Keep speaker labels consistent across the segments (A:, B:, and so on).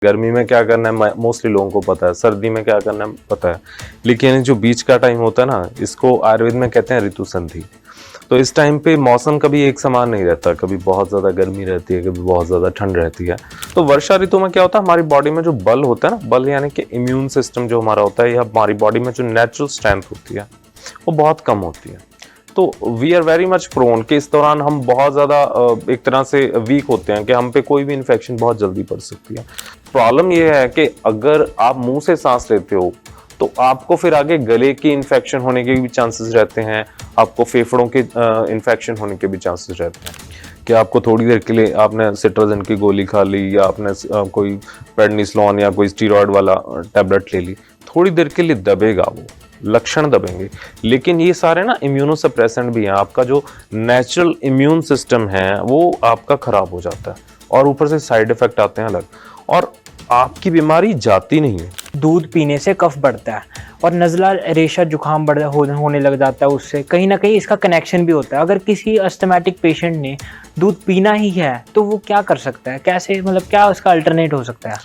A: गर्मी में क्या करना है मोस्टली लोगों को पता है, सर्दी में क्या करना है पता है, लेकिन जो बीच का टाइम होता है ना, इसको आयुर्वेद में कहते हैं ऋतु संधि। तो इस टाइम पे मौसम कभी एक समान नहीं रहता, कभी बहुत ज़्यादा गर्मी रहती है, कभी बहुत ज़्यादा ठंड रहती है। तो वर्षा ऋतु में क्या होता है, हमारी बॉडी में जो बल होता है ना, बल यानी कि इम्यून सिस्टम जो हमारा होता है या हमारी बॉडी में जो नेचुरल स्ट्रेंथ होती है वो बहुत कम होती है। तो we are very much prone कि इस दौरान हम बहुत ज़्यादा एक तरह से वीक होते हैं कि हम पे कोई भी इन्फेक्शन बहुत जल्दी पड़ सकती है। प्रॉब्लम ये है कि अगर आप मुंह से सांस लेते हो तो आपको फिर आगे गले की इन्फेक्शन होने के भी चांसेस रहते हैं, आपको फेफड़ों के इन्फेक्शन होने के भी चांसेस रहते हैं कि आपको थोड़ी देर के लिए आपने सिट्राजिन की गोली खा ली या आपने कोई प्रेडनिसोलोन या कोई स्टीरॉयड वाला टैबलेट ले ली, थोड़ी देर के लिए दबेगा, वो लक्षण दबेंगे, लेकिन ये सारे ना इम्यूनोसप्रेसेंट भी हैं। आपका जो नेचुरल इम्यून सिस्टम है वो आपका खराब हो जाता है और ऊपर से साइड इफेक्ट आते हैं अलग, और आपकी बीमारी जाती नहीं है।
B: दूध पीने से कफ बढ़ता है और नज़ला रेशा जुकाम होने लग जाता है, उससे कहीं ना कहीं इसका कनेक्शन भी होता है। अगर किसी अस्थमैटिक पेशेंट ने दूध पीना ही है तो वो क्या कर सकता है, कैसे, मतलब क्या उसका अल्टरनेट हो सकता है?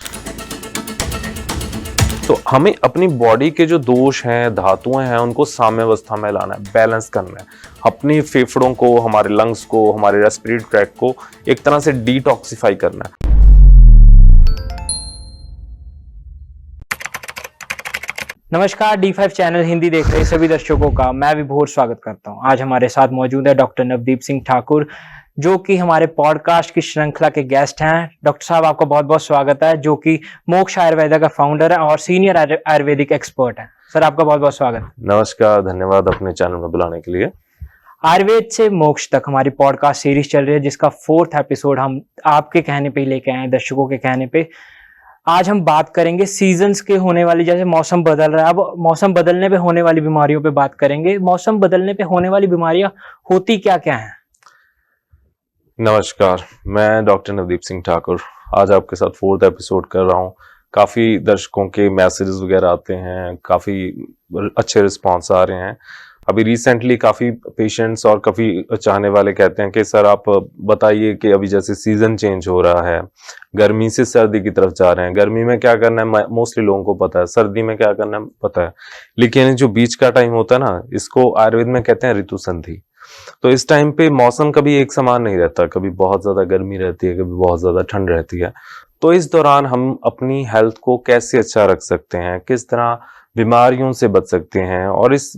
A: तो हमें अपनी बॉडी के जो दोष हैं, धातुएं हैं, उनको साम्यावस्था में लाना है, बैलेंस करना है। अपनी फेफड़ों को, हमारे लंग्स को, हमारे रेस्पिरेटरी ट्रैक्ट को एक तरह से डिटॉक्सिफाई करना है।
B: नमस्कार, D5 चैनल हिंदी देख रहे सभी दर्शकों का मैं विभोर स्वागत करता हूं। आज हमारे साथ मौजूद है डॉक्टर नवदीप सिंह ठाकुर, जो कि हमारे पॉडकास्ट की श्रृंखला के गेस्ट हैं। डॉक्टर साहब, आपका बहुत बहुत स्वागत है, जो कि मोक्ष आयुर्वेदा का फाउंडर है और सीनियर आयुर्वेदिक एक्सपर्ट है। सर, आपका बहुत बहुत स्वागत।
A: नमस्कार, धन्यवाद अपने चैनल में बुलाने के लिए।
B: आयुर्वेद से मोक्ष तक हमारी पॉडकास्ट सीरीज चल रही है, जिसका 4th एपिसोड हम आपके कहने पे ही लेके आए हैं, दर्शकों के कहने पे। आज हम बात करेंगे सीजन्स के होने वाली, जैसे मौसम बदल रहा है, अब मौसम बदलने पे होने वाली बीमारियों पे बात करेंगे। मौसम बदलने पे होने वाली बीमारियां होती क्या क्या हैं?
A: नमस्कार, मैं डॉक्टर नवदीप सिंह ठाकुर आज आपके साथ 4th एपिसोड कर रहा हूँ। काफ़ी दर्शकों के मैसेजेस वगैरह आते हैं, काफ़ी अच्छे रिस्पॉन्स आ रहे हैं। अभी रिसेंटली काफ़ी पेशेंट्स और काफ़ी चाहने वाले कहते हैं कि सर आप बताइए कि अभी जैसे सीज़न चेंज हो रहा है, गर्मी से सर्दी की तरफ जा रहे हैं, गर्मी में क्या करना है मोस्टली लोगों को पता है, सर्दी में क्या करना है पता है, लेकिन जो बीच का टाइम होता है ना, इसको आयुर्वेद में कहते हैं ऋतु संधि। तो इस टाइम पे मौसम कभी एक समान नहीं रहता, कभी बहुत ज़्यादा गर्मी रहती है, कभी बहुत ज़्यादा ठंड रहती है। तो इस दौरान हम अपनी हेल्थ को कैसे अच्छा रख सकते हैं, किस तरह बीमारियों से बच सकते हैं, और इस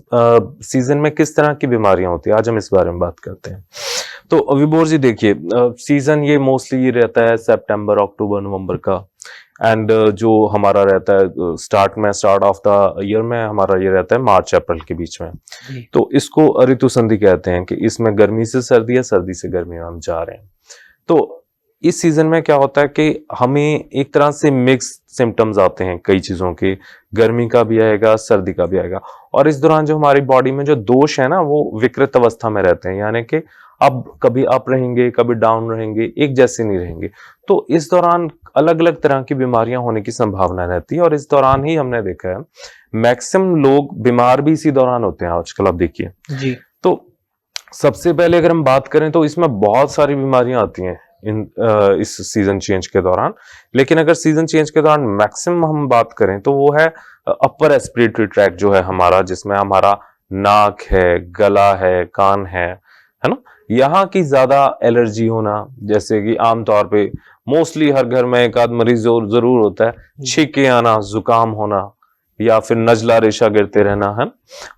A: सीजन में किस तरह की बीमारियां होती है, आज हम इस बारे में बात करते हैं। तो विभोर जी देखिए, सीजन ये मोस्टली ये रहता है सितंबर, अक्टूबर, नवंबर का, एंड जो हमारा रहता है स्टार्ट ऑफ द ईयर में हमारा ये रहता है मार्च अप्रैल के बीच में। तो इसको ऋतु संधि कहते हैं कि इसमें गर्मी से सर्दी या सर्दी से गर्मी में हम जा रहे हैं। तो इस सीजन में क्या होता है कि हमें एक तरह से मिक्स सिम्टम्स आते हैं कई चीजों के, गर्मी का भी आएगा, सर्दी का भी आएगा, और इस दौरान जो हमारी बॉडी में जो दोष है ना वो विकृत अवस्था में रहते हैं, यानी कि अब कभी अप रहेंगे, कभी डाउन रहेंगे, एक जैसे नहीं रहेंगे। तो इस दौरान अलग अलग तरह की बीमारियां होने की संभावना रहती है, और इस दौरान ही हमने देखा है मैक्सिमम लोग बीमार भी इसी दौरान होते हैं आजकल, आप देखिए जी। तो सबसे पहले अगर हम बात करें तो इसमें बहुत सारी बीमारियां आती हैं इस सीजन चेंज के दौरान, लेकिन अगर सीजन चेंज के दौरान मैक्सिमम हम बात करें तो वो है अपर रेस्पिरेटरी ट्रैक्ट जो है हमारा, जिसमें हमारा नाक है, गला है, कान है ना, यहाँ की ज्यादा एलर्जी होना, जैसे कि आमतौर पे मोस्टली हर घर में एक आध मरीज जरूर होता है, छींके आना, जुकाम होना, या फिर नजला रेशा गिरते रहना है,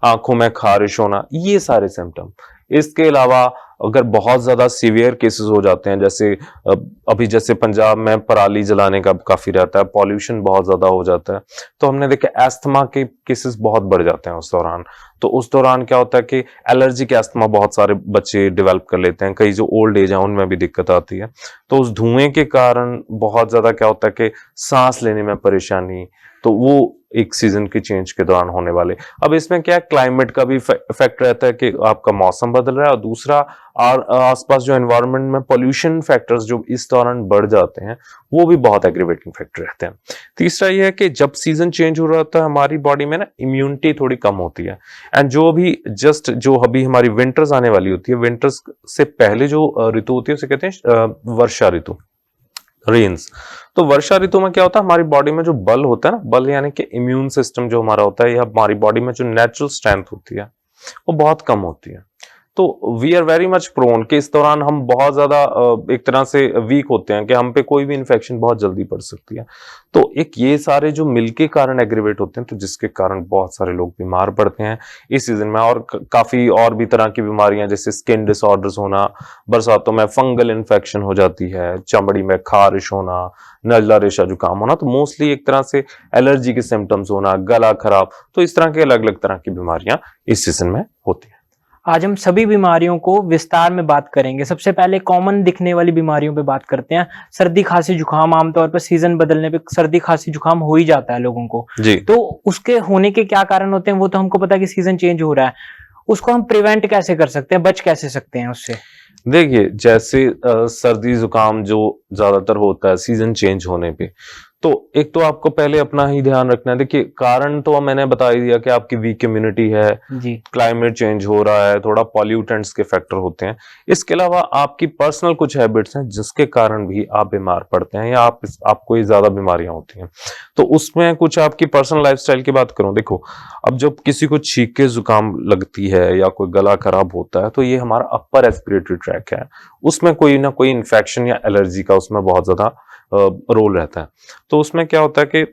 A: आंखों में खारिश होना, ये सारे सिम्टम। इसके अलावा अगर बहुत ज्यादा सीवियर केसेस हो जाते हैं, जैसे अभी जैसे पंजाब में पराली जलाने का काफी रहता है, पॉल्यूशन बहुत ज्यादा हो जाता है, तो हमने देखा एस्थमा के केसेस बहुत बढ़ जाते हैं उस दौरान। तो उस दौरान क्या होता है कि एलर्जिक एस्थमा बहुत सारे बच्चे डेवलप कर लेते हैं, कई जो ओल्ड एज है उनमें भी दिक्कत आती है। तो उस धुएं के कारण बहुत ज्यादा क्या होता है कि सांस लेने में परेशानी, तो वो एक सीजन की चेंज के दौरान होने वाले। अब इसमें क्या क्लाइमेट का भी इफेक्ट रहता है कि आपका मौसम बदल रहा है, और दूसरा आसपास जो एनवायरनमेंट में पोल्यूशन फैक्टर्स जो इस दौरान बढ़ जाते हैं वो भी बहुत एग्रीवेटिंग फैक्टर रहते हैं। तीसरा ये है कि जब सीजन चेंज हो रहा होता है हमारी बॉडी में ना इम्यूनिटी थोड़ी कम होती है, एंड जो अभी हमारी विंटर्स आने वाली होती है, विंटर्स से पहले जो ऋतु होती है उसे कहते हैं वर्षा ऋतु। रेन्स। तो वर्षा ऋतु में क्या होता है, हमारी बॉडी में जो बल होता है ना, बल यानी कि इम्यून सिस्टम जो हमारा होता है या हमारी बॉडी में जो नेचुरल स्ट्रेंथ होती है वो बहुत कम होती है। तो we are very much prone कि इस दौरान हम बहुत ज्यादा एक तरह से वीक होते हैं कि हम पे कोई भी इन्फेक्शन बहुत जल्दी पड़ सकती है। तो एक ये सारे जो मिल के कारण एग्रीवेट होते हैं, तो जिसके कारण बहुत सारे लोग बीमार पड़ते हैं इस सीजन में। और काफी और भी तरह की बीमारियां जैसे स्किन डिसऑर्डर्स होना, बरसातों में फंगल इन्फेक्शन हो जाती है, चमड़ी में खारिश होना, नजला रेशा जुकाम होना, तो मोस्टली एक तरह से एलर्जी के सिम्टम्स होना, गला खराब, तो इस तरह के अलग अलग तरह की बीमारियां इस सीजन में होती है।
B: आज हम सभी बीमारियों को विस्तार में बात करेंगे। सबसे पहले कॉमन दिखने वाली बीमारियों पे बात करते हैं। सर्दी खांसी जुकाम, आमतौर पर सीजन बदलने पे सर्दी खांसी जुकाम हो ही जाता है लोगों को
A: जी।
B: तो उसके होने के क्या कारण होते हैं वो तो हमको पता है कि सीजन चेंज हो रहा है। उसको हम प्रिवेंट कैसे कर सकते हैं, बच कैसे सकते हैं उससे?
A: देखिए, जैसे सर्दी जुकाम जो ज्यादातर होता है सीजन चेंज होने पे, तो एक तो आपको पहले अपना ही ध्यान रखना है। देखिए, कारण तो मैंने बता ही दिया कि आपकी वीक इम्यूनिटी है,
B: जी।
A: क्लाइमेट चेंज हो रहा है, थोड़ा पॉल्यूटेंट्स के फैक्टर होते हैं। इसके अलावा आपकी पर्सनल कुछ हैबिट्स हैं जिसके कारण भी आप बीमार पड़ते हैं या आपको ये ज्यादा बीमारियां होती हैं। तो उसमें कुछ आपकी पर्सनल लाइफस्टाइल की बात करूं, देखो, अब जब किसी को छींके जुकाम लगती है या कोई गला खराब होता है, तो ये हमारा अपर रेस्पिरेटरी ट्रैक है, उसमें कोई ना कोई इन्फेक्शन या एलर्जी का उसमें बहुत ज्यादा रोल रहता है। तो उसमें क्या होता है कि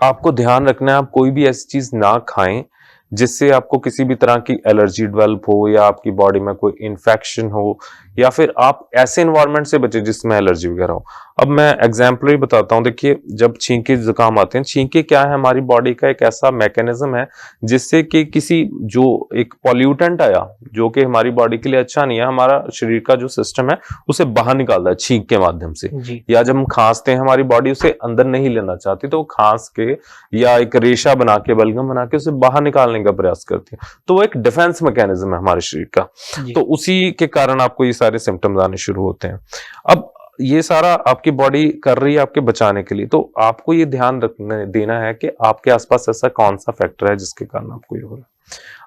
A: आपको ध्यान रखना है आप कोई भी ऐसी चीज ना खाएं जिससे आपको किसी भी तरह की एलर्जी डेवलप हो या आपकी बॉडी में कोई इन्फेक्शन हो, या फिर आप ऐसे एनवायरनमेंट से बचे जिसमें एलर्जी वगैरह हो। अब मैं एग्जाम्पल बताता हूँ। देखिए, जब छींके जुकाम आते हैं, छींके क्या है, हमारी बॉडी का एक ऐसा मैकेनिज्म है जिससे कि किसी जो एक पॉल्यूटेंट आया जो कि हमारी बॉडी के लिए अच्छा नहीं है, हमारा शरीर का जो सिस्टम है उसे बाहर निकालता है छींक के माध्यम से। या जब हम खांसते हैं, हमारी बॉडी उसे अंदर नहीं लेना चाहती, तो खांस के या एक रेशा बना के, बलगम बना के उसे बाहर निकालने का प्रयास करती है। तो वो एक डिफेंस मैकेनिज्म है हमारे शरीर का। तो उसी के कारण आपको ये सारे सिम्टम्स आने शुरू होते हैं। अब ये सारा आपकी बॉडी कर रही है आपके बचाने के लिए, तो आपको ये ध्यान रखने देना है कि आपके आसपास ऐसा कौन सा फैक्टर है जिसके कारण आपको ये हो रहा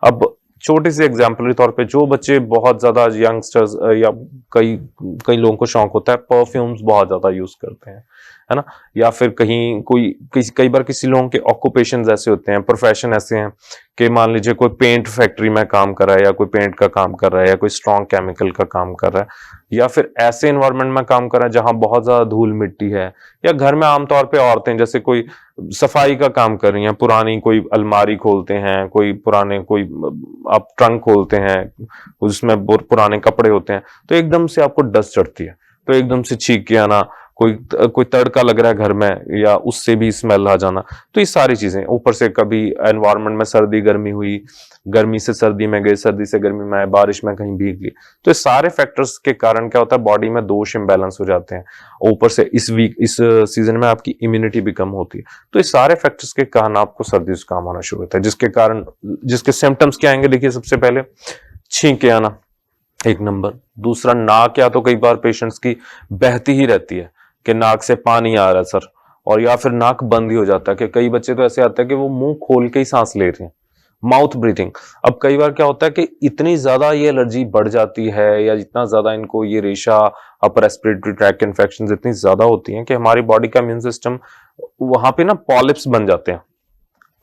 A: है। अब छोटे से एग्जाम्पल के तौर पे, जो बच्चे बहुत ज्यादा यंगस्टर्स या कई कई लोगों को शौक होता है परफ्यूम्स बहुत ज्यादा यूज करते हैं, है ना, या फिर कहीं कई बार किसी लोगों के ऑक्यूपेशंस ऐसे होते हैं, प्रोफेशन ऐसे हैं कि मान लीजिए कोई पेंट फैक्ट्री में काम कर रहा है या कोई पेंट का काम कर रहा है या कोई स्ट्रॉन्ग केमिकल का काम कर रहा है, या फिर ऐसे एनवायरनमेंट में काम कर रहा है जहां बहुत ज्यादा धूल मिट्टी है, या घर में आमतौर पे औरतें जैसे कोई सफाई का काम कर रही हैं, पुरानी कोई अलमारी खोलते हैं, कोई पुराने कोई आप ट्रंक खोलते हैं उसमें पुराने कपड़े होते हैं, तो एकदम से आपको डस्ट चढ़ती है, तो एकदम से छींक के आना, कोई तड़का लग रहा है घर में या उससे भी स्मेल आ जाना। तो ये सारी चीजें, ऊपर से कभी एनवायरनमेंट में सर्दी गर्मी हुई, गर्मी से सर्दी में गए, सर्दी से गर्मी में आए, बारिश में कहीं भीग गई, तो ये सारे फैक्टर्स के कारण क्या होता है, बॉडी में दोष इम्बैलेंस हो जाते हैं। ऊपर से इस सीजन में आपकी इम्यूनिटी भी कम होती है, तो ये सारे फैक्टर्स के कारण आपको सर्दी जुकाम होना शुरू होता है, जिसके सिम्टम्स क्या आएंगे। देखिए, सबसे पहले छींके आना एक नंबर, दूसरा नाक या तो कई बार पेशेंट्स की बहती ही रहती है कि नाक से पानी आ रहा है सर, और या फिर नाक बंद ही हो जाता है, कि कई बच्चे तो ऐसे आते हैं कि वो मुंह खोल के ही सांस ले रहे हैं, माउथ ब्रीथिंग। अब कई बार क्या होता है कि इतनी ज्यादा ये एलर्जी बढ़ जाती है या जितना ज्यादा इनको ये रेशा, अपर रेस्पिरेटरी ट्रैक इन्फेक्शन इतनी ज्यादा होती हैं कि हमारी बॉडी का इम्यून सिस्टम वहां पे ना पॉलिप्स बन जाते हैं।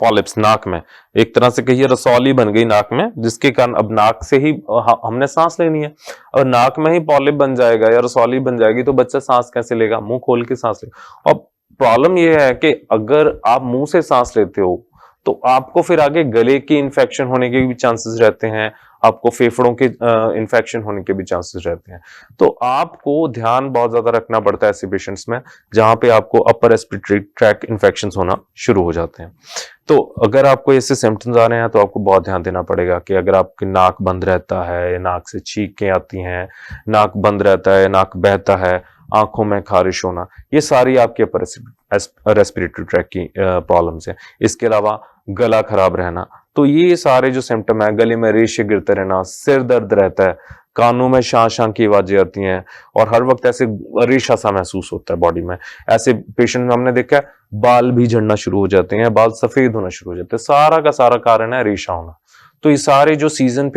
A: पॉलिप्स नाक में, एक तरह से कहिए रसौली बन गई नाक में, जिसके कारण अब नाक से ही हमने सांस लेनी है, और नाक में ही पॉलिप बन जाएगा या रसौली बन जाएगी तो बच्चा सांस कैसे लेगा, मुंह खोल के सांस लेगा। और प्रॉब्लम यह है कि अगर आप मुंह से सांस लेते हो तो आपको फिर आगे गले की इन्फेक्शन होने के भी चांसेस रहते हैं, आपको फेफड़ों के इन्फेक्शन होने के भी चांसेस रहते हैं। तो आपको ध्यान बहुत ज्यादा रखना पड़ता है ऐसे पेशेंट्स में जहां पे आपको अपर रेस्पिरेटरी ट्रैक इन्फेक्शंस होना शुरू हो जाते हैं। तो अगर आपको ऐसे सिम्टम्स आ रहे हैं तो आपको बहुत ध्यान देना पड़ेगा कि अगर आपकी नाक बंद रहता है, नाक से छींकें आती हैं, नाक बंद रहता है, नाक बहता है, आंखों में खारिश होना, ये सारी आपके अपर रेस्पिरेटरी ट्रैक की प्रॉब्लम्स हैं। इसके अलावा गला खराब रहना, तो ये सारे जो सिम्टम है, गले में रेशे गिरते रहना, सिर दर्द रहता है, कानों में शां शां की आवाजें आती हैं, और हर वक्त ऐसे रेशा सा महसूस होता है बॉडी में। ऐसे पेशेंट में हमने देखा है बाल भी झड़ना शुरू हो जाते हैं, बाल सफेद होना शुरू हो जाते हैं, सारा का सारा कारण है रेशा होना। तो ये सारे जो सीजन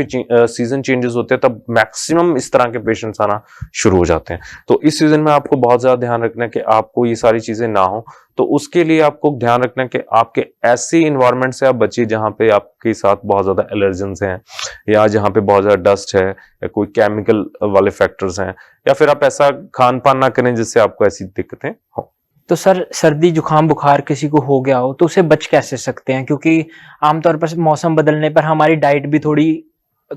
A: चेंजेस होते हैं तब मैक्सिमम इस तरह के पेशेंट्स आना शुरू हो जाते हैं। तो इस सीजन में आपको बहुत ज्यादा ध्यान रखना है कि आपको ये सारी चीजें ना हो। तो उसके लिए आपको ध्यान रखना है कि आपके ऐसी इन्वायरमेंट से आप बचिए जहां पे आपके साथ बहुत ज्यादा एलर्जेंस हैं, या जहां पे बहुत ज्यादा डस्ट है, या कोई केमिकल वाले फैक्टर्स हैं, या फिर आप ऐसा खान पान ना करें जिससे आपको ऐसी दिक्कतें हो।
B: तो सर, सर्दी जुकाम बुखार किसी को हो गया हो तो उसे बच कैसे सकते हैं? क्योंकि आमतौर पर मौसम बदलने पर हमारी डाइट भी थोड़ी,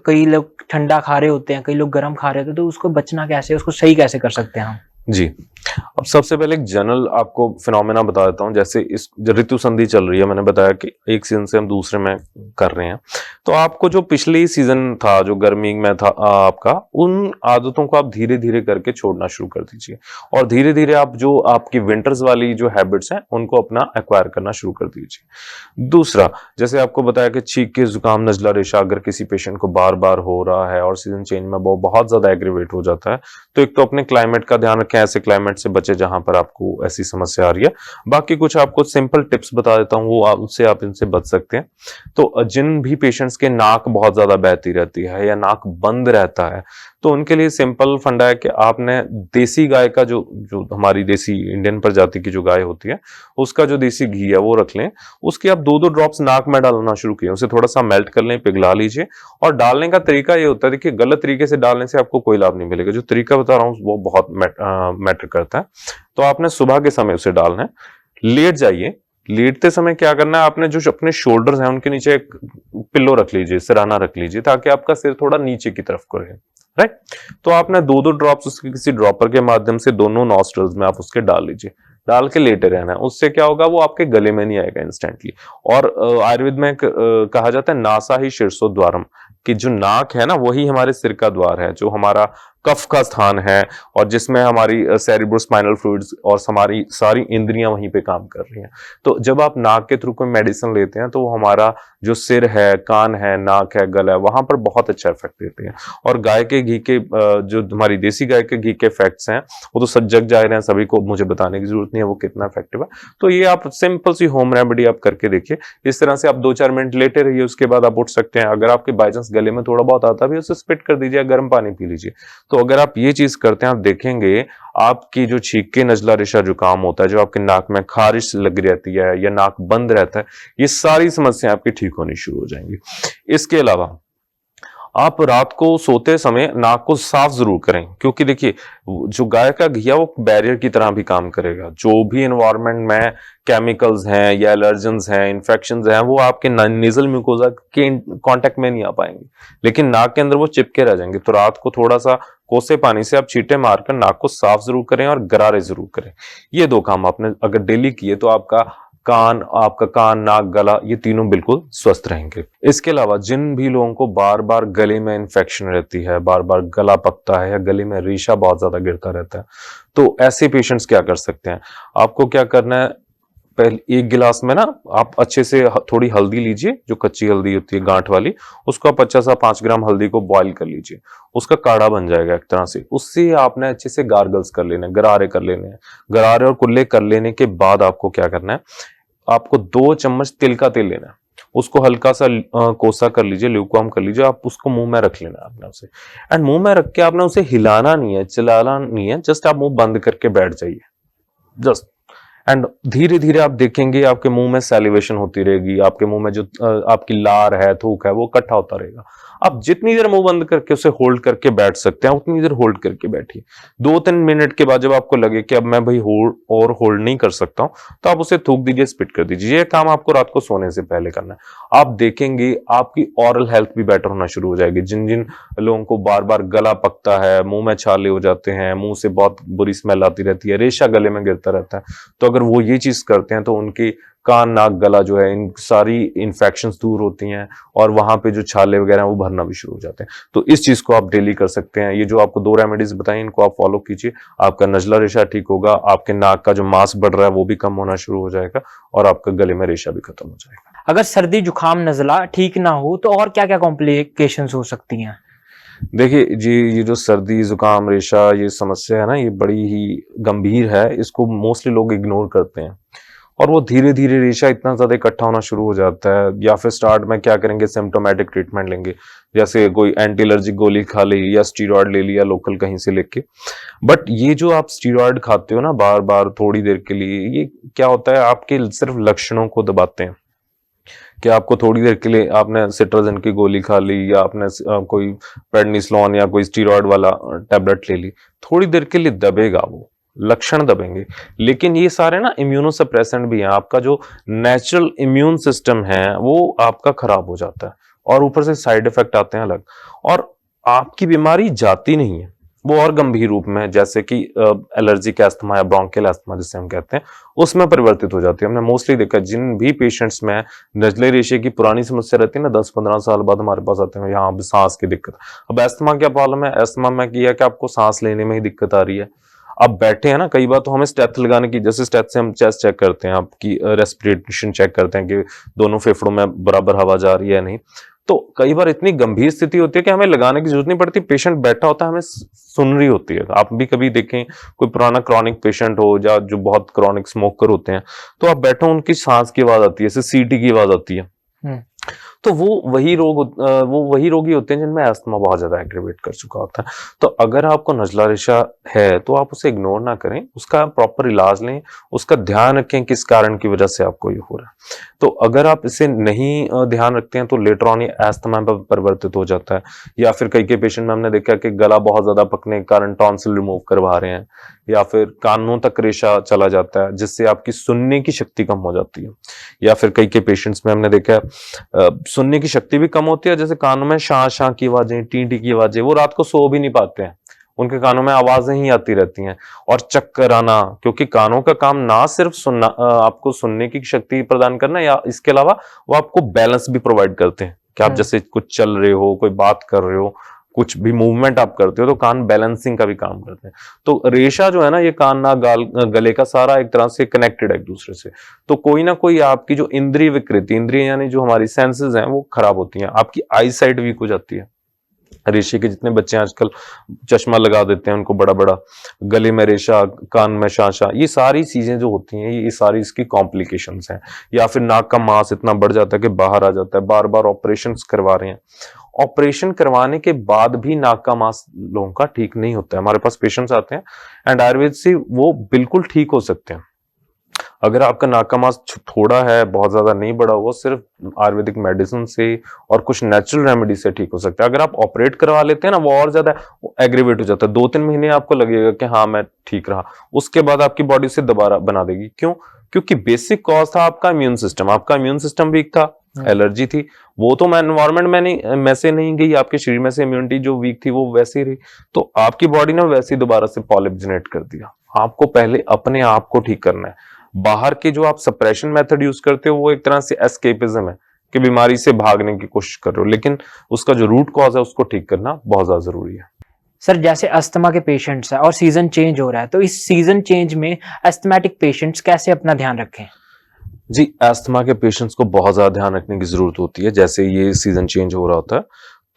B: कई लोग ठंडा खा रहे होते हैं, कई लोग गर्म खा रहे होते हैं, तो उसको बचना कैसे, उसको सही कैसे कर सकते हैं हम?
A: जी, अब सबसे पहले एक जनरल आपको फिनोमेना बता देता हूँ। जैसे इस ऋतु संधि चल रही है, मैंने बताया कि एक सीजन से हम दूसरे में कर रहे हैं। तो आपको जो पिछली सीजन था, जो गर्मी में था आपका, उन आदतों को आप धीरे धीरे करके छोड़ना शुरू कर दीजिए, और धीरे धीरे आप जो आपकी विंटर्स वाली जो हैबिट्स हैं उनको अपना एक्वायर करना शुरू कर दीजिए। दूसरा, जैसे आपको बताया कि छींके, जुकाम, नजला, रेशा अगर किसी पेशेंट को बार बार हो रहा है और सीजन चेंज में वो बहुत ज्यादा एग्रीवेट हो जाता है, तो एक तो अपने क्लाइमेट का ध्यान रखें, ऐसे क्लाइमेट से बचे जहां पर आपको ऐसी समस्या आ रही है। बाकी कुछ आपको सिंपल टिप्स बता देता हूं, वो उससे आप इनसे बच सकते हैं। तो जिन भी पेशेंट्स के नाक बहुत ज्यादा बहती रहती है या नाक बंद रहता है, तो उनके लिए सिंपल फंडा है कि आपने देसी गाय का जो जो हमारी देसी इंडियन प्रजाति की जो गाय होती है, उसका जो देसी घी है वो रख लें। उसके आप 2-2 ड्रॉप्स नाक में डालना शुरू किए, उसे थोड़ा सा मेल्ट कर लें, पिघला लीजिए। और डालने का तरीका ये होता है, देखिए गलत तरीके से डालने से आपको कोई लाभ नहीं मिलेगा। जो तरीका बता रहा हूँ वो बहुत मैटर करता है। तो आपने सुबह के समय उसे डालना है, लेट जाइए। लेटते समय क्या करना है, आपने जो अपने शोल्डर्स हैं उनके नीचे एक पिल्लो रख लीजिए, सिरहाना रख लीजिए, ताकि आपका सिर थोड़ा नीचे की तरफ को रहे। राइट, तो आपने 2-2 ड्रॉप्स उसके किसी ड्रॉपर के माध्यम से दोनों नॉस्ट्रल्स में आप उसके डाल लीजिए, डाल के लेटे रहना है। उससे क्या होगा, वो आपके गले में नहीं आएगा इंस्टेंटली। और आयुर्वेद में कहा जाता है नासा ही शीर्षो द्वारम, कि जो नाक है ना वही हमारे सिर का द्वार है, जो हमारा कफ का स्थान है, और जिसमें हमारी सेरिब्रोस्पाइनल फ्लूइड्स और हमारी सारी इंद्रियां वहीं पे काम कर रही हैं। तो जब आप नाक के थ्रू कोई मेडिसिन लेते हैं तो वो हमारा जो सिर है, कान है, नाक है, गला है, वहां पर बहुत अच्छा इफेक्ट देते हैं। और गाय के घी के जो हमारी देसी गाय के घी के इफेक्ट्स हैं वो तो सब जग जाहिर हैं, सभी को मुझे बताने की जरूरत नहीं है वो कितना इफेक्टिव है। तो ये आप सिंपल सी होम रेमेडी आप करके देखिए। इस तरह से आप 2-4 मिनट लेटे रहिए, उसके बाद आप उठ सकते हैं। अगर आपके बाई चांस गले में थोड़ा बहुत आता भी, उसे स्पिट कर दीजिए, गर्म पानी पी लीजिए। तो अगर आप ये चीज करते हैं, आप देखेंगे आपकी जो छींके, नजला, रेशा, जुकाम होता है, जो आपके नाक में खारिश लग रहती है या नाक बंद रहता है, ये सारी समस्याएं आपकी ठीक होनी शुरू हो जाएंगी। इसके अलावा आप रात को सोते समय नाक को साफ जरूर करें, क्योंकि देखिए जो गाय का घी है वो बैरियर की तरह भी काम करेगा। जो भी एनवायरनमेंट में केमिकल्स हैं या एलर्जेंस हैं, इन्फेक्शंस हैं, वो आपके नेजल म्यूकोजा के कांटेक्ट में नहीं आ पाएंगे, लेकिन नाक के अंदर वो चिपके रह जाएंगे। तो रात को थोड़ा सा कोसे पानी से आप छींटे मारकर नाक को साफ जरूर करें और गरारे जरूर करें। ये 2 काम आपने अगर डेली किए तो आपका कान, नाक, गला, ये तीनों बिल्कुल स्वस्थ रहेंगे। इसके अलावा जिन भी लोगों को बार बार गले में इन्फेक्शन रहती है, बार बार गला पकता है या गले में रेशा बहुत ज्यादा गिरता रहता है, तो ऐसे पेशेंट्स क्या कर सकते हैं, आपको क्या करना है, पहले 1 गिलास में ना आप अच्छे से थोड़ी हल्दी लीजिए, जो कच्ची हल्दी होती है गांठ वाली, उसको आप अच्छा सा 5 ग्राम हल्दी को बॉईल कर लीजिए, उसका काढ़ा बन जाएगा एक तरह से। उससे आपने अच्छे से गार्गल्स कर लेने, गरारे कर लेने हैं। गरारे और कुल्ले कर लेने के बाद आपको क्या करना है, आपको 2 चम्मच तिल का तेल लेना है, उसको हल्का सा कोसा कर लीजिए, ल्यूकवार्म कर लीजिए, आप उसको मुंह में रख लेना आपने उसे। एंड मुंह में रख के आपने उसे हिलाना नहीं है, चलाना नहीं है, जस्ट आप मुंह बंद करके बैठ जाइए, जस्ट। एंड धीरे धीरे आप देखेंगे आपके मुंह में सैलिवेशन होती रहेगी, आपके मुंह में जो आपकी लार है, थूक है, वो इकट्ठा होता रहेगा। आप जितनी देर मुंह बंद करके उसे होल्ड करके बैठ सकते हैं उतनी देर होल्ड करके बैठिए। 2-3 मिनट के बाद जब आपको लगे कि अब मैं भाई होल्ड नहीं कर सकता हूं, तो आप उसे थूक दीजिए, स्पिट कर दीजिए। ये काम आपको रात को सोने से पहले करना है। आप देखेंगे आपकी ऑरल हेल्थ भी बेटर होना शुरू हो जाएगी। जिन जिन लोगों को बार बार गला पकता है, मुंह में छाले हो जाते हैं, मुंह से बहुत बुरी स्मेल आती रहती है, रेशा गले में गिरता रहता है, तो अगर वो ये चीज करते हैं तो उनकी कान, नाक, गला जो है, इन सारी इन्फेक्शंस दूर होती हैं और वहां पे जो छाले वगैरह हैं वो भरना भी शुरू हो जाते हैं। तो इस चीज को आप डेली कर सकते हैं। ये जो आपको 2 रेमेडीज बताई, इनको आप फॉलो कीजिए, आपका नजला रेशा ठीक होगा, आपके नाक का जो मांस बढ़ रहा है वो भी कम होना शुरू हो जाएगा और आपका गले में रेशा भी खत्म हो जाएगा।
B: अगर सर्दी जुकाम नजला ठीक ना हो तो और क्या क्या कॉम्प्लिकेशंस हो सकती हैं?
A: देखिए जी, ये जो सर्दी जुकाम रेशा ये समस्या है ना, ये बड़ी ही गंभीर है। इसको मोस्टली लोग इग्नोर करते हैं और वो धीरे धीरे रेशा इतना ज्यादा इकट्ठा होना शुरू हो जाता है, या फिर स्टार्ट में क्या करेंगे, सिम्टोमेटिक ट्रीटमेंट लेंगे, जैसे कोई एंटी एलर्जिक गोली खा ली या स्टीरॉयड ले लिया लोकल कहीं से लेके। बट ये जो आप स्टीरॉयड खाते हो ना बार बार थोड़ी देर के लिए, ये क्या होता है, आपके सिर्फ लक्षणों को दबाते हैं। कि आपको थोड़ी देर के लिए आपने सिट्राजिन की गोली खा ली या आपने कोई प्रेडनिसोलोन या कोई स्टीरॉयड वाला टैबलेट ले ली, थोड़ी देर के लिए दबेगा, वो लक्षण दबेंगे। लेकिन ये सारे ना इम्यूनोसप्रेसेंट भी हैं, आपका जो नेचुरल इम्यून सिस्टम है वो आपका खराब हो जाता है, और ऊपर से साइड इफेक्ट आते हैं अलग, और आपकी बीमारी जाती नहीं है, वो और गंभीर रूप में, जैसे कि एलर्जिक अस्थमा या ब्रोंकियल अस्थमा जिसे हम कहते हैं, उसमें परिवर्तित हो जाती है। हमने मोस्टली देखा जिन भी पेशेंट्स में नजले रेशे की पुरानी समस्या रहती है ना, 10-15 साल बाद हमारे पास आते हैं यहाँ सांस की दिक्कत। अब अस्थमा क्या प्रॉब्लम है, अस्थमा में किया कि आपको सांस लेने में ही दिक्कत आ रही है। अब बैठे हैं ना, कई बार तो हमें स्टेथ लगाने की, जैसे स्टेथ से हम चेस्ट चेक करते हैं, आपकी रेस्पिरेशन चेक करते हैं कि दोनों फेफड़ों में बराबर हवा जा रही है नहीं, तो कई बार इतनी गंभीर स्थिति होती है कि हमें लगाने की जरूरत नहीं पड़ती, पेशेंट बैठा होता है, हमें सुन रही होती है। आप भी कभी देखें कोई पुराना क्रॉनिक पेशेंट हो या जो बहुत क्रॉनिक स्मोकर होते हैं, तो आप बैठो उनकी सांस की आवाज आती है, जैसे सीटी की आवाज आती है। तो वो वही रोगी होते हैं जिनमें अस्थमा बहुत ज्यादा एग्रीवेट कर चुका होता है। तो अगर आपको नजला रेशा है तो आप उसे इग्नोर ना करें, उसका प्रॉपर इलाज लें, उसका ध्यान रखें किस कारण की वजह से आपको ये हो रहा है। तो अगर आप इसे नहीं ध्यान रखते हैं तो लेटर ऑन ये अस्थमा में परिवर्तित हो जाता है, या फिर कई के पेशेंट में हमने देखा कि गला बहुत ज्यादा पकने के कारण टॉन्सिल रिमूव करवा रहे हैं, या फिर कानों तक रेशा चला जाता है जिससे आपकी सुनने की शक्ति कम हो जाती है। या फिर कई के पेशेंट्स में हमने देखा है सुनने की शक्ति भी कम होती है, जैसे कानों में शां शां की आवाजें, टी टी की आवाजें, वो रात को सो भी नहीं पाते हैं, उनके कानों में आवाजें ही आती रहती हैं, और चक्कर आना, क्योंकि कानों का काम ना सिर्फ सुनना, आपको सुनने की शक्ति प्रदान करना, या इसके अलावा वो आपको बैलेंस भी प्रोवाइड करते हैं कि आप जैसे कुछ चल रहे हो, कोई बात कर रहे हो, कुछ भी मूवमेंट आप करते हो तो कान बैलेंसिंग का भी काम करते हैं। तो रेशा जो है ना, ये कान नाक गले का सारा एक तरह से कनेक्टेड है एक दूसरे से। तो कोई ना कोई आपकी जो इंद्रिय विकृति, इंद्रिय यानी जो हमारी सेंसेस हैं, वो खराब होती हैं, आपकी आई साइट वीक हो जाती है। रेशे के जितने बच्चे आजकल चश्मा लगा देते हैं, उनको बड़ा बड़ा, गले में रेशा, कान में शांशा, ये सारी चीजें जो होती हैं ये सारी इसकी कॉम्प्लिकेशंस हैं। या फिर नाक का मांस इतना बढ़ जाता है कि बाहर आ जाता है, बार बार ऑपरेशन करवा रहे हैं, ऑपरेशन करवाने के बाद भी नाक का मांस लोगों का ठीक नहीं होता है। हमारे पास पेशेंट्स आते हैं एंड आयुर्वेद से वो बिल्कुल ठीक हो सकते हैं। अगर आपका नाक का मांस थोड़ा है, बहुत ज्यादा नहीं बढ़ा, वो सिर्फ आयुर्वेदिक मेडिसिन से और कुछ नेचुरल रेमेडी से ठीक हो सकता है। अगर आप ऑपरेट करवा लेते हैं ना, वो और ज्यादा एग्रीवेट हो जाता है। 2-3 महीने आपको लगेगा कि हाँ मैं ठीक रहा, उसके बाद आपकी बॉडी से दोबारा बना देगी। क्यों? क्योंकि बेसिक कॉज था आपका इम्यून सिस्टम, आपका इम्यून सिस्टम वीक था, एलर्जी थी, वो तो एनवायरमेंट में नहीं, में से नहीं गई, आपके शरीर में से इम्यूनिटी जो वीक थी वो वैसे ही रही, तो आपकी बॉडी ने वैसे ही दोबारा से पॉलिप जनरेट कर दिया। आपको पहले अपने आप को ठीक करना है। बाहर के जो आप सप्रेशन मेथड यूज करते हो वो एक तरह से एस्केपिज्म है कि बीमारी से भागने की कोशिश कर रहे हो, लेकिन उसका जो रूट कॉज है उसको ठीक करना बहुत ज्यादा जरूरी है।
B: सर, जैसे अस्थमा के पेशेंट्स हैं और सीजन चेंज हो रहा है, तो इस सीजन चेंज में अस्थमैटिक पेशेंट्स कैसे अपना ध्यान रखें?
A: जी, अस्थमा के पेशेंट्स को बहुत ज्यादा ध्यान रखने की जरूरत होती है। जैसे ये सीजन चेंज हो रहा होता है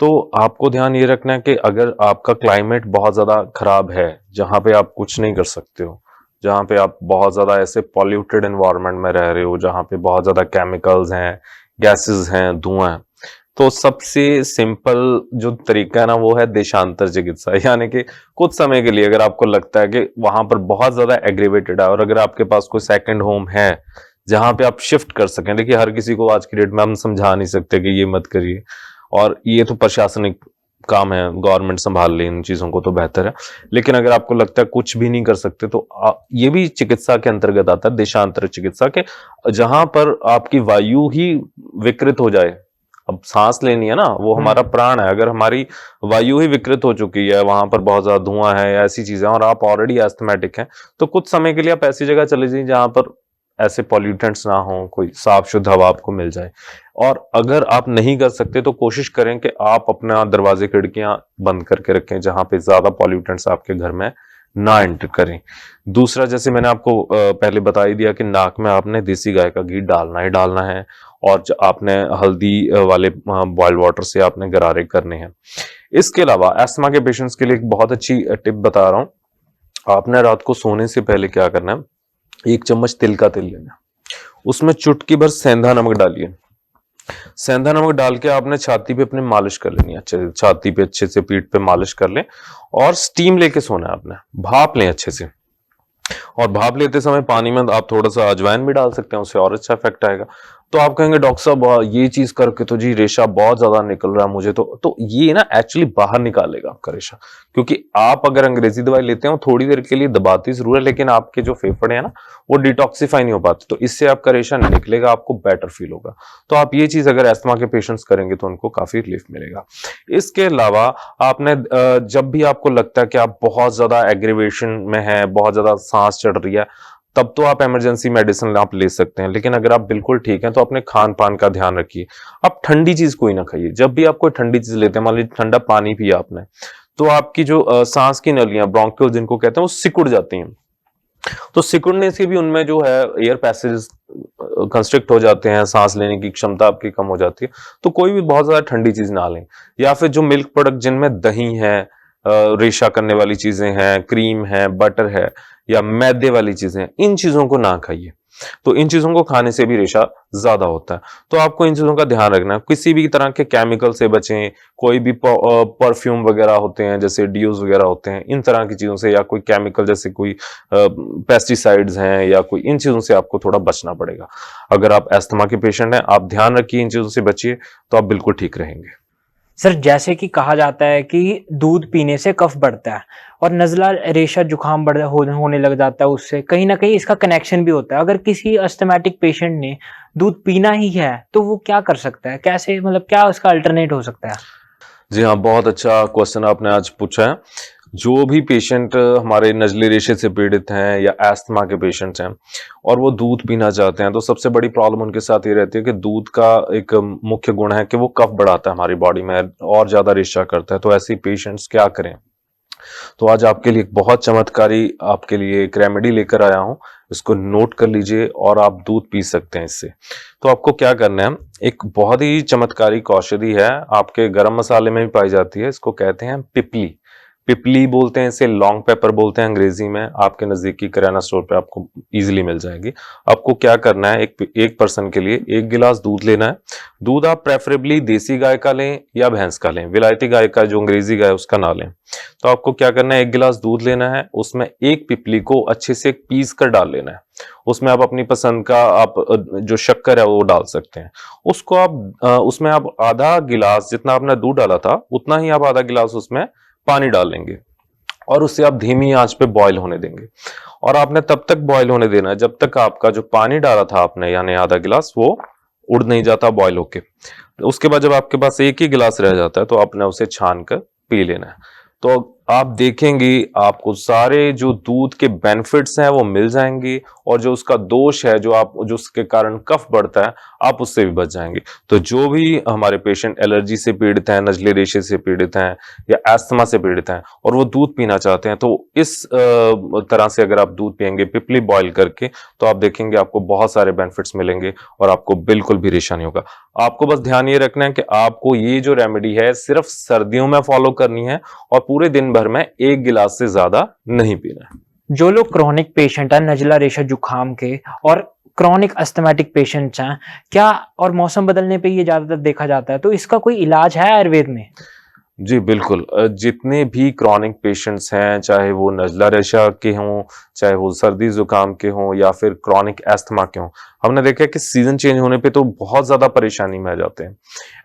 A: तो आपको ध्यान ये रखना है कि अगर आपका क्लाइमेट बहुत ज्यादा खराब है, जहां पे आप कुछ नहीं कर सकते हो, जहां पे आप बहुत ज्यादा ऐसे पॉल्यूटेड एनवायरनमेंट में रह रहे हो, जहां पे बहुत ज्यादा केमिकल्स हैं, गैसेस हैं, धुआं है, तो सबसे सिंपल जो तरीका है ना वो है देशांतर चिकित्सा। यानी कि कुछ समय के लिए अगर आपको लगता है कि वहां पर बहुत ज्यादा एग्रीवेटेड है और अगर आपके पास कोई सेकंड होम है जहां पे आप शिफ्ट कर सकें। देखिए, हर किसी को आज की डेट में हम समझा नहीं सकते कि ये मत करिए, और ये तो प्रशासनिक काम है, गवर्नमेंट संभाल ले इन चीजों को तो बेहतर है। लेकिन अगर आपको लगता है कुछ भी नहीं कर सकते तो ये भी चिकित्सा के अंतर्गत आता है, देशांतर चिकित्सा के, जहां पर आपकी वायु ही विकृत हो जाए। अब सांस लेनी है ना, वो हमारा प्राण है, अगर हमारी वायु ही विकृत हो चुकी है, वहां पर बहुत ज्यादा धुआं है, ऐसी चीजें, और आप ऑलरेडी एस्थमेटिक हैं, तो कुछ समय के लिए आप ऐसी जगह चले जाइए जहां पर ऐसे पॉल्यूटेंट्स ना हो, कोई साफ शुद्ध हवा आपको मिल जाए। और अगर आप नहीं कर सकते तो कोशिश करें कि आप अपना दरवाजे खिड़कियां बंद करके रखें जहां पे ज्यादा पॉल्यूटेंट्स आपके घर में ना एंटर करें। दूसरा, जैसे मैंने आपको पहले बता ही दिया कि नाक में आपने देसी गाय का घी डालना ही डालना है, और आपने हल्दी वाले बॉइल्ड वाटर से आपने गरारे करने हैं। इसके अलावा अस्थमा के पेशेंट्स के लिए एक बहुत अच्छी टिप बता रहा हूं। आपने रात को सोने से पहले क्या करना है, 1 चम्मच तिल का तेल लेना, उसमें चुटकी भर सेंधा नमक डालिए। सेंधा नमक डाल के आपने छाती पे अपने मालिश कर लेनी है, अच्छे से छाती पे अच्छे से पीठ पे मालिश कर लें और स्टीम लेके सोना है आपने, भाप लें अच्छे से। और भाप लेते समय पानी में आप थोड़ा सा अजवाइन भी डाल सकते हैं, उससे और अच्छा इफेक्ट आएगा। तो आप कहेंगे डॉक्टर साहब ये चीज करके तो जी रेशा बहुत ज्यादा निकल रहा है मुझे, तो ये ना एक्चुअली बाहर निकालेगा आपका रेशा, क्योंकि आप अगर अंग्रेजी दवाई लेते हो थोड़ी देर के लिए दबाती जरूर है, लेकिन आपके जो फेफड़े हैं ना वो डिटॉक्सिफाई नहीं हो पाते, तो इससे आपका रेशा निकलेगा, आपको बेटर फील होगा। तो आप ये चीज अगर अस्थमा के पेशेंट्स करेंगे तो उनको काफी रिलीफ मिलेगा। इसके अलावा आपने जब भी आपको लगता है कि आप बहुत ज्यादा एग्रीवेशन में है, बहुत ज्यादा सांस चढ़ रही है, तब तो आप इमरजेंसी मेडिसिन आप ले सकते हैं। लेकिन अगर आप बिल्कुल ठीक हैं तो अपने खान पान का ध्यान रखिए। आप ठंडी चीज कोई ना खाइए। जब भी आप कोई ठंडी चीज लेते हैं, मान लीजिए ठंडा पानी पिया आपने, तो आपकी जो सांस की नलियां, ब्रोंकियल जिनको कहते हैं, वो सिकुड़ जाती हैं। तो सिकुड़ने से भी उनमें जो है एयर पैसेज कंस्ट्रिक्ट हो जाते हैं, सांस लेने की क्षमता आपकी कम हो जाती है। तो कोई भी बहुत ज्यादा ठंडी चीज ना लें। या फिर जो मिल्क प्रोडक्ट जिनमें दही है, रेशा करने वाली चीजें हैं, क्रीम है, बटर है, या मैदे वाली चीजें, इन चीजों को ना खाइए। तो इन चीजों को खाने से भी रेशा ज्यादा होता है। तो आपको इन चीजों का ध्यान रखना है। किसी भी तरह के केमिकल से बचें। कोई भी परफ्यूम वगैरह होते हैं, जैसे डियोज वगैरह होते हैं, इन तरह की चीजों से, या कोई केमिकल जैसे कोई पेस्टिसाइड्स हैं या कोई, इन चीजों से आपको थोड़ा बचना पड़ेगा। अगर आप अस्थमा के पेशेंट हैं, आप ध्यान रखिए, इन चीजों से बचिए, तो आप बिल्कुल ठीक रहेंगे।
B: सर, जैसे कि कहा जाता है कि दूध पीने से कफ बढ़ता है और नज़ला, रेशा, जुकाम होने लग जाता है, उससे कहीं ना कहीं इसका कनेक्शन भी होता है। अगर किसी अस्थमैटिक पेशेंट ने दूध पीना ही है तो वो क्या कर सकता है, कैसे, मतलब क्या उसका अल्टरनेट हो सकता है?
A: जी हाँ, बहुत अच्छा क्वेश्चन आपने आज पूछा है। जो भी पेशेंट हमारे नजले रेशे से पीड़ित हैं या अस्थमा के पेशेंट्स हैं और वो दूध पीना चाहते हैं, तो सबसे बड़ी प्रॉब्लम उनके साथ ये रहती है कि दूध का एक मुख्य गुण है कि वो कफ बढ़ाता है हमारी बॉडी में और ज्यादा रेशा करता है। तो ऐसे पेशेंट्स क्या करें? तो आज आपके लिए एक बहुत चमत्कारी, आपके लिए एक रेमेडी लेकर आया हूं। इसको नोट कर लीजिए और आप दूध पी सकते हैं इससे। तो आपको क्या करना है, एक बहुत ही चमत्कारी औषधि है, आपके गरम मसाले में भी पाई जाती है। इसको कहते हैं पिपली। पिपली बोलते हैं इसे, लॉन्ग पेपर बोलते हैं अंग्रेजी में। आपके नजदीकी किराना स्टोर पे आपको इजीली मिल जाएगी। आपको क्या करना है, एक पर्सन के लिए 1 गिलास दूध लेना है। दूध आप प्रेफरेबली देसी गाय का लें या भैंस का लें, विलायती गाय का, जो अंग्रेजी गाय उसका ना लें। तो आपको क्या करना है, 1 गिलास दूध लेना है, उसमें एक पिपली को अच्छे से पीस कर डाल लेना है। उसमें आप अपनी पसंद का, आप जो शक्कर है वो डाल सकते हैं। उसको आप उसमें आप आधा गिलास, जितना आपने दूध डाला था उतना ही आप आधा गिलास उसमें पानी डाल लेंगे और उससे आप धीमी आंच पे बॉईल होने देंगे। और आपने तब तक बॉईल होने देना है जब तक आपका जो पानी डाला था आपने, यानी आधा गिलास, वो उड़ नहीं जाता बॉईल होके। उसके बाद जब आपके पास एक ही गिलास रह जाता है तो आपने उसे छान कर पी लेना है। तो आप देखेंगे आपको सारे जो दूध के बेनिफिट्स हैं वो मिल जाएंगे, और जो उसका दोष है, जो उसके कारण कफ बढ़ता है, आप उससे भी बच जाएंगे। तो जो भी हमारे पेशेंट एलर्जी से पीड़ित हैं, नजले रेशे से पीड़ित हैं या अस्थमा से पीड़ित हैं और वो दूध पीना चाहते हैं, तो इस तरह से अगर आप दूध पियेंगे पिपली बॉईल करके, तो आप देखेंगे आपको बहुत सारे बेनिफिट्स मिलेंगे और आपको बिल्कुल भी रेशा नहीं होगा। आपको बस ध्यान ये रखना है कि आपको ये जो रेमेडी है सिर्फ सर्दियों में फॉलो करनी है और पूरे दिन भर में 1 गिलास से ज्यादा नहीं पीना है।
B: जो लोग क्रॉनिक पेशेंट हैं, नजला, रेशा, जुकाम के, और क्रॉनिक अस्थमैटिक पेशेंट्स हैं, क्या, और मौसम बदलने पे ये ज्यादातर देखा जाता है, तो इसका कोई इलाज है आयुर्वेद में?
A: जी बिल्कुल। जितने भी क्रॉनिक पेशेंट्स हैं, चाहे वो नजला रेशा के हों, चाहे वो सर्दी जुकाम के हों या फिर क्रॉनिक एस्थमा के हों, हमने देखा है कि सीजन चेंज होने पे तो बहुत ज्यादा परेशानी में आ जाते हैं।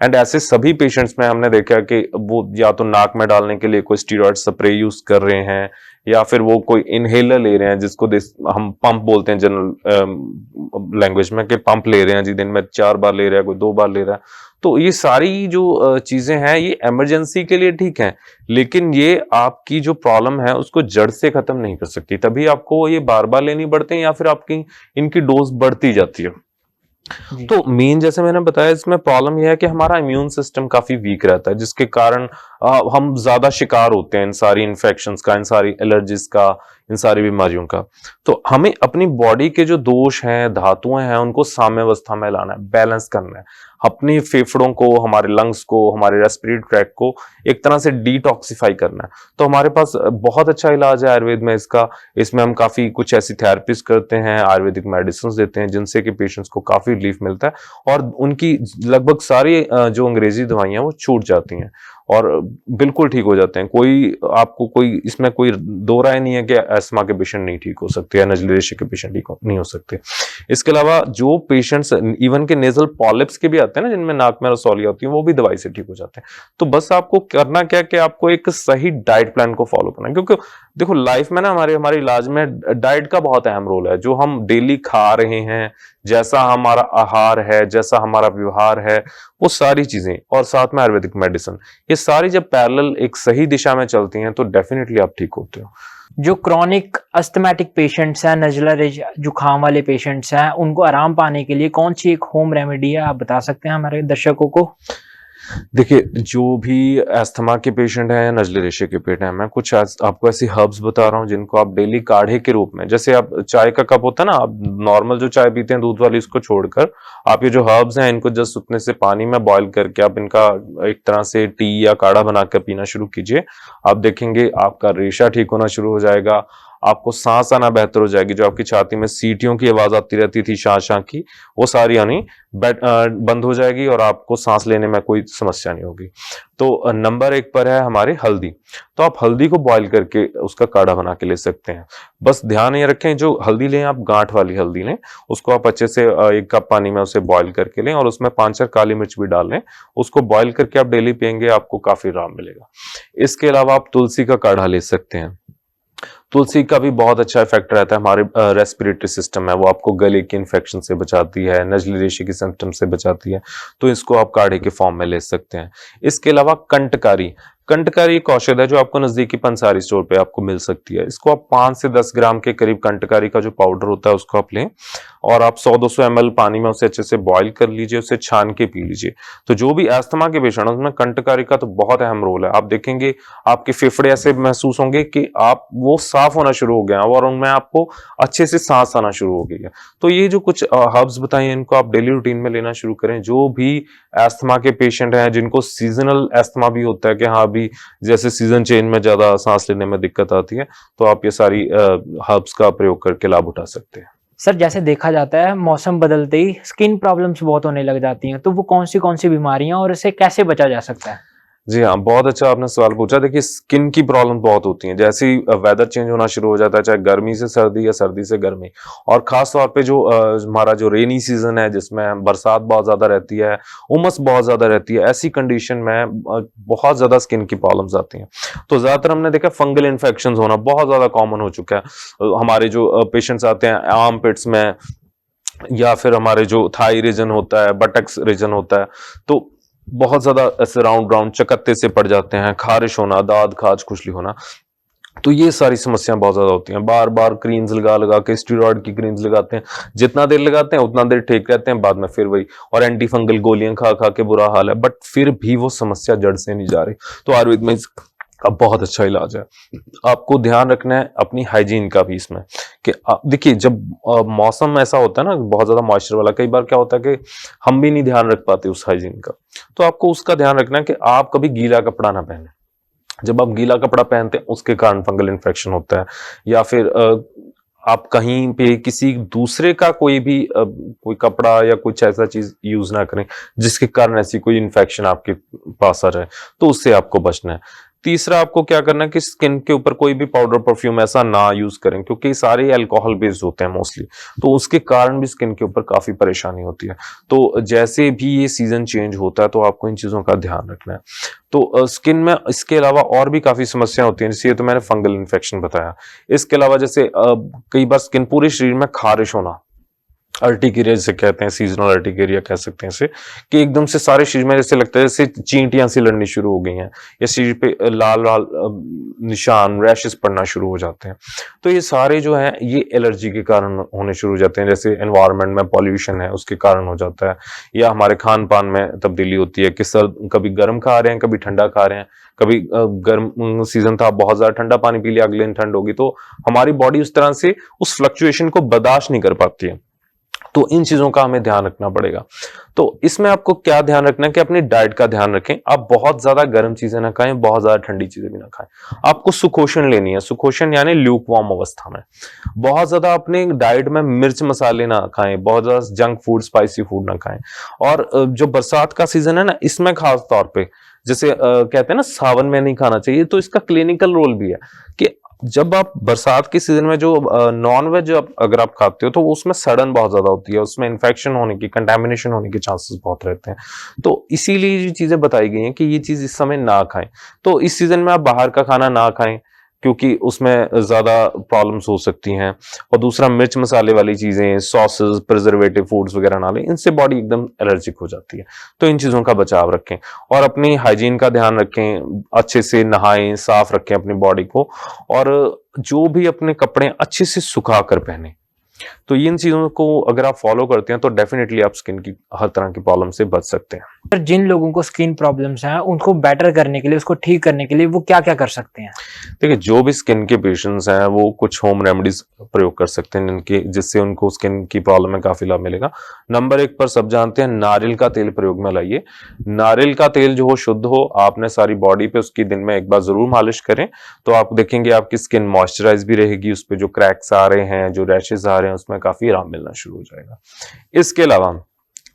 A: एंड ऐसे सभी पेशेंट्स में हमने देखा है कि वो या तो नाक में डालने के लिए कोई स्टीरॉयड स्प्रे यूज कर रहे हैं, या फिर वो कोई इनहेलर ले रहे हैं, जिसको हम पंप बोलते हैं जनरल लैंग्वेज में, कि पंप ले रहे हैं जी, दिन में 4 बार ले रहा है, कोई 2 बार ले रहा है। तो ये सारी जो चीजें हैं ये इमरजेंसी के लिए ठीक है, लेकिन ये आपकी जो प्रॉब्लम है उसको जड़ से खत्म नहीं कर सकती। तभी आपको ये बार बार लेनी पड़ते हैं या फिर आपकी इनकी डोज बढ़ती जाती है। तो मेन, जैसे मैंने बताया, इसमें प्रॉब्लम यह है कि हमारा इम्यून सिस्टम काफी वीक रहता है, जिसके कारण हम ज्यादा शिकार होते हैं इन सारी इन्फेक्शंस का, इन सारी एलर्जीज का, इन सारी बीमारियों का। तो हमें अपनी बॉडी के जो दोष हैं, धातुएं हैं, उनको साम्यावस्था में लाना है, बैलेंस करना है। अपनी फेफड़ों को, हमारे लंग्स को, हमारे रेस्पिरेटरी ट्रैक को एक तरह से डिटॉक्सिफाई करना है। तो हमारे पास बहुत अच्छा इलाज है आयुर्वेद में इसका। इसमें हम काफी कुछ ऐसी थेरेपीज करते हैं, आयुर्वेदिक मेडिसिन देते हैं, जिनसे कि पेशेंट्स को काफी रिलीफ मिलता है और उनकी लगभग सारी जो अंग्रेजी दवाइयां वो छूट जाती हैं और बिल्कुल ठीक हो जाते हैं। कोई इसमें कोई दो राय नहीं है कि अस्थमा के पेशेंट नहीं ठीक हो सकते या नजला रेशे के पेशेंट ठीक नहीं हो सकते। इसके अलावा जो पेशेंट्स इवन के नेजल पॉलिप्स के भी आते हैं ना, जिनमें नाक में रसौलियां होती है, वो भी दवाई से ठीक हो जाते हैं। तो बस आपको करना क्या कि आपको एक सही डाइट प्लान को फॉलो करना है, क्योंकि देखो लाइफ में ना हमारे इलाज में डाइट का बहुत अहम रोल है। जो हम डेली खा रहे हैं, जैसा हमारा आहार है, जैसा हमारा व्यवहार है, वो सारी चीजें और साथ में आयुर्वेदिक मेडिसिन, ये सारी जब पैरेलल एक सही दिशा में चलती हैं तो डेफिनेटली आप ठीक होते हो।
B: जो क्रॉनिक अस्थमैटिक पेशेंट्स हैं, नजला जुकाम वाले पेशेंट्स हैं, उनको आराम पाने के लिए कौन सी एक होम रेमेडी है, आप बता सकते हैं हमारे दर्शकों को?
A: देखिए, जो भी अस्थमा के पेशेंट हैं, नजले रेशे के पेशेंट हैं, मैं कुछ आपको ऐसी हर्ब्स बता रहा हूँ जिनको आप डेली काढ़े के रूप में, जैसे आप चाय का कप होता है ना, आप नॉर्मल जो चाय पीते हैं दूध वाली, उसको छोड़कर आप ये जो हर्ब्स हैं इनको जस्ट उतने से पानी में बॉईल करके आप इनका एक तरह से टी या काढ़ा बनाकर पीना शुरू कीजिए। आप देखेंगे आपका रेशा ठीक होना शुरू हो जाएगा, आपको सांस आना बेहतर हो जाएगी। जो आपकी छाती में सीटियों की आवाज आती रहती थी, शां शां की, वो सारी आनी बंद हो जाएगी और आपको सांस लेने में कोई समस्या नहीं होगी। तो नंबर 1 पर है हमारी हल्दी। तो आप हल्दी को बॉईल करके उसका काढ़ा बना के ले सकते हैं। बस ध्यान ये रखें, जो हल्दी लें आप गांठ वाली हल्दी लें, उसको आप अच्छे से 1 कप पानी में उसे बॉईल करके लें और उसमें 5-4 काली मिर्च भी डाल लें। उसको बॉईल करके आप डेली पियेंगे, आपको काफी आराम मिलेगा। इसके अलावा आप तुलसी का काढ़ा ले सकते हैं। तुलसी का भी बहुत अच्छा इफेक्ट रहता है, हमारे रेस्पिरेटरी सिस्टम है वो आपको गले की इन्फेक्शन से बचाती है, नजले रेशे की सिम्टम से बचाती है। तो इसको आप काढ़े के फॉर्म में ले सकते हैं। इसके अलावा कंटकारी एक औषध है जो आपको नजदीकी पंसारी स्टोर पे आपको मिल सकती है। इसको आप 5 से 10 ग्राम के करीब कंटकारी का जो पाउडर होता है उसको आप लें और आप 100-200 ml पानी में उसे अच्छे से बॉईल कर लीजिए, उसे छान के पी लीजिए। तो जो भी अस्थमा के पेशेंट है उसमें कंटकारी का तो बहुत अहम रोल है। आप देखेंगे आपके फेफड़े ऐसे महसूस होंगे कि आप वो साफ होना शुरू हो गया और उनमें आपको अच्छे से सांस आना शुरू हो गई है। तो ये जो कुछ हर्ब्स बताए इनको आप डेली रूटीन में लेना शुरू करें। जो भी अस्थमा के पेशेंट हैं जिनको सीजनल अस्थमा भी होता है कि हाँ अभी जैसे सीजन चेंज में ज्यादा सांस लेने में दिक्कत आती है, तो आप ये सारी हर्ब्स का प्रयोग करके लाभ उठा सकते हैं।
B: सर, जैसे देखा जाता है मौसम बदलते ही स्किन प्रॉब्लम्स बहुत होने लग जाती हैं, तो वो कौन सी बीमारियां और इससे कैसे बचा जा सकता है?
A: जी हाँ, बहुत अच्छा आपने सवाल पूछा। देखिए, स्किन की प्रॉब्लम बहुत होती हैं जैसे ही वेदर चेंज होना शुरू हो जाता है, चाहे गर्मी से सर्दी या सर्दी से गर्मी, और खास तौर पे जो हमारा जो रेनी सीजन है जिसमें बरसात बहुत ज्यादा रहती है, उमस बहुत ज्यादा रहती है, ऐसी कंडीशन में बहुत ज्यादा स्किन की प्रॉब्लम्स आती हैं। तो ज्यादातर हमने देखा फंगल इन्फेक्शन होना बहुत ज्यादा कॉमन हो चुका है। हमारे जो पेशेंट्स आते हैं आर्म पिट्स में या फिर हमारे जो थाई रीजन होता है, बटक्स रीजन होता है, तो बहुत ज्यादा ऐसे राउंड चकत्ते से पड़ जाते हैं, खारिश होना, दाद खाज खुजली होना। तो ये सारी समस्याएं बहुत ज्यादा होती हैं। बार बार क्रीम्स लगा के, स्टेरॉइड की क्रीम्स लगाते हैं, जितना देर लगाते हैं उतना देर ठीक रहते हैं, बाद में फिर वही, और एंटी फंगल गोलियां खा के बुरा हाल है, बट फिर भी वो समस्या जड़ से नहीं जा रही। तो आयुर्वेद में इसका बहुत अच्छा इलाज है। आपको ध्यान रखना है अपनी हाइजीन का भी इसमें, कि देखिए जब मौसम ऐसा होता है ना बहुत ज्यादा मॉइस्चर वाला, कई बार क्या होता है कि हम भी नहीं ध्यान रख पाते उस हाइजीन का। तो आपको उसका ध्यान रखना है कि आप कभी गीला कपड़ा ना पहने। जब आप गीला कपड़ा पहनते हैं उसके कारण फंगल इन्फेक्शन होता है, या फिर आप कहीं पे किसी दूसरे का कोई कपड़ा या कुछ ऐसा चीज यूज ना करें जिसके कारण ऐसी कोई इन्फेक्शन आपके पास आ जाए, तो उससे आपको बचना है। तीसरा, आपको क्या करना है कि स्किन के ऊपर कोई भी पाउडर परफ्यूम ऐसा ना यूज करें, क्योंकि सारे अल्कोहल बेस्ड होते हैं मोस्टली, तो उसके कारण भी स्किन के ऊपर काफी परेशानी होती है। तो जैसे भी ये सीजन चेंज होता है तो आपको इन चीजों का ध्यान रखना है। तो स्किन में इसके अलावा और भी काफी समस्याएं होती हैं, जैसे ये तो मैंने फंगल इन्फेक्शन बताया। इसके अलावा जैसे कई बार स्किन पूरे शरीर में खारिश होना, अर्टिकेरिया जिसे कहते हैं, सीजनल अर्टिकेरिया कह सकते हैं इसे, कि एकदम से सारे शरीर में जैसे लगता है जैसे चींटियां सी लड़नी शुरू हो गई हैं, या शरीर पे लाल लाल निशान, रैशेस पड़ना शुरू हो जाते हैं। तो ये सारे जो हैं ये एलर्जी के कारण होने शुरू हो जाते हैं। जैसे एनवायरनमेंट में पॉल्यूशन है उसके कारण हो जाता है, या हमारे खान पान में तब्दीली होती है कि कभी गर्म खा रहे हैं, कभी ठंडा खा रहे हैं, कभी गर्म सीजन था बहुत ज्यादा ठंडा पानी पी लिया, अगले दिन ठंड होगी, तो हमारी बॉडी उस तरह से उस फ्लक्चुएशन को बर्दाश्त नहीं कर पाती है। तो इन चीजों का हमें ध्यान रखना पड़ेगा। तो इसमें आपको क्या ध्यान रखना है कि अपनी डाइट का ध्यान रखें। आप बहुत ज्यादा गर्म चीजें ना खाएं, बहुत ज्यादा ठंडी चीजें भी ना खाएं। आपको सुखोषण लेनी है, सुखोषण यानी ल्यूक वार्म अवस्था में। बहुत ज्यादा अपने डाइट में मिर्च मसाले ना खाएं, बहुत ज्यादा जंक फूड, स्पाइसी फूड ना खाएं। और जो बरसात का सीजन है ना, इसमें खास तौर पे जैसे कहते हैं ना सावन में नहीं खाना चाहिए, तो इसका क्लिनिकल रोल भी है कि जब आप बरसात के सीजन में जो नॉन वेज अगर आप खाते हो तो उसमें सड़न बहुत ज्यादा होती है, उसमें इन्फेक्शन होने की, कंटेमिनेशन होने के चांसेस बहुत रहते हैं। तो इसीलिए ये चीजें बताई गई हैं कि ये चीज इस समय ना खाएं। तो इस सीजन में आप बाहर का खाना ना खाएं क्योंकि उसमें ज्यादा प्रॉब्लम्स हो सकती हैं। और दूसरा, मिर्च मसाले वाली चीजें, सॉसेस, प्रिजर्वेटिव फूड्स वगैरह ना लें, इनसे बॉडी एकदम एलर्जिक हो जाती है। तो इन चीजों का बचाव रखें और अपनी हाइजीन का ध्यान रखें, अच्छे से नहाएं, साफ रखें अपनी बॉडी को, और जो भी अपने कपड़े अच्छे से सुखा कर पहने। तो इन चीजों को अगर आप फॉलो करते हैं तो डेफिनेटली आप स्किन की हर तरह की प्रॉब्लम से बच सकते हैं।
B: सर, जिन लोगों को स्किन प्रॉब्लम्स हैं उनको बेटर करने के लिए, उसको ठीक करने के लिए वो क्या क्या कर सकते हैं?
A: देखिए, जो भी स्किन के पेशेंट्स हैं वो कुछ होम रेमेडीज प्रयोग कर सकते हैं जिससे उनको स्किन की प्रॉब्लम में काफी लाभ मिलेगा। नंबर 1 पर सब जानते हैं, नारियल का तेल प्रयोग में लाइए। नारियल का तेल जो हो शुद्ध हो, आपने सारी बॉडी पे उसकी दिन में एक बार जरूर मालिश करें, तो आप देखेंगे आपकी स्किन मॉइस्चराइज भी रहेगी, उस पर जो क्रैक्स आ रहे हैं, जो रैशेज आ रहे हैं, उसमें काफी आराम मिलना शुरू हो जाएगा। इसके अलावा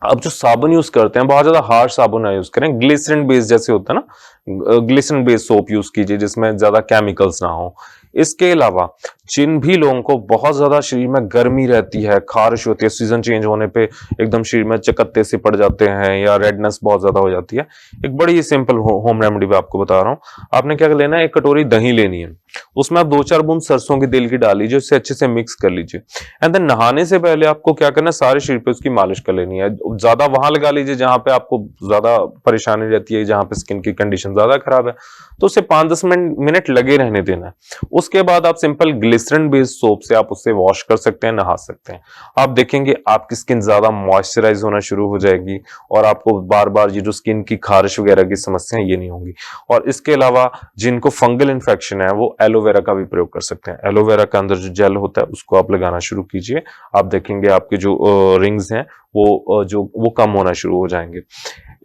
A: अब जो साबुन यूज करते हैं, बहुत ज्यादा हार्ड साबुन ना यूज करें, ग्लिसरीन बेस्ड जैसे होता है ना, ग्लिसरीन बेस्ड सोप यूज कीजिए जिसमें ज्यादा केमिकल्स ना हो। इसके अलावा जिन भी लोगों को बहुत ज्यादा शरीर में गर्मी रहती है, खारिश होती है, सीजन चेंज होने पे एकदम शरीर में चकत्ते से पड़ जाते हैं या रेडनेस बहुत ज्यादा हो जाती है, एक बड़ी सिंपल होम रेमेडी मैं आपको बता रहा हूँ। आपने क्या लेना है, 1 कटोरी दही लेनी है, उसमें आप 2-4 बूंद सरसों के तेल की डाल लीजिए, उससे अच्छे से मिक्स कर लीजिए। एंड देन नहाने से पहले आपको क्या करना है, सारे शरीर पे उसकी मालिश कर लेनी है। ज्यादा वहां लगा लीजिए जहां पे आपको ज्यादा परेशानी रहती है, जहां पे स्किन की कंडीशन ज्यादा खराब है, तो उसे 5-10 मिनट लगे रहने देना है। उसके बाद आप सिंपल ग्लिसरीन बेस्ड सोप से आप उससे वॉश कर सकते हैं, नहा सकते हैं। आप देखेंगे आपकी स्किन ज्यादा मॉइस्चराइज होना शुरू हो जाएगी और आपको बार बार ये जो स्किन की खारिश वगैरह की समस्याएं ये नहीं होंगी। और इसके अलावा जिनको फंगल इन्फेक्शन है वो एलोवेरा का भी प्रयोग कर सकते हैं। एलोवेरा का अंदर जो जेल होता है उसको आप लगाना शुरू कीजिए, आप देखेंगे आपके जो रिंग्स हैं वो कम होना शुरू हो जाएंगे।